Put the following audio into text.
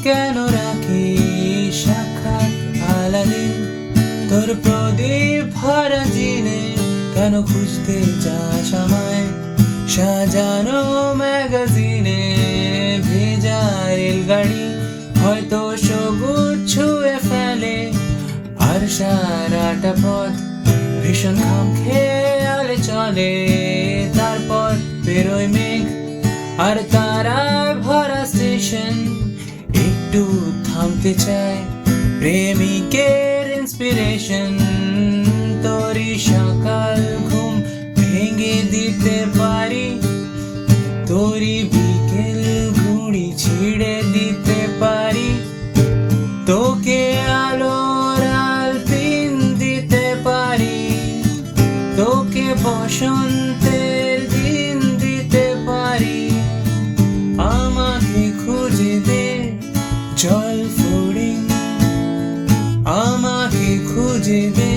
কেন রাখি সাক্ষাৎ আলাদিন তোর প্রদীপ ভরা দিনে কেন খুঁজতে যাস আমায় সাজানো ম্যাগাজিনে ভেজা রেলগাড়ি হয়তো সবুজ ছুঁয়ে ফেলে আর সারাটা পথ ভীষণ খাম খেয়ালে চলে তারপর বেরোয় মেঘ আর তারা ভরা স্টেশন একটু থামতে চায় প্রেমিকের ইন্সপিরেশন তোরই সকাল ঘুম ভেঙে দিতে পারি তোরই বিকেল ঘুড়ি ছিঁড়ে দিতে পারি তোকে আলোর আলপিন দিতে পারি তোকে বসন্তের দিন দিতে পারি আমাকে খুঁজে দে জল ফোড়িং আমাকে খুঁজে দে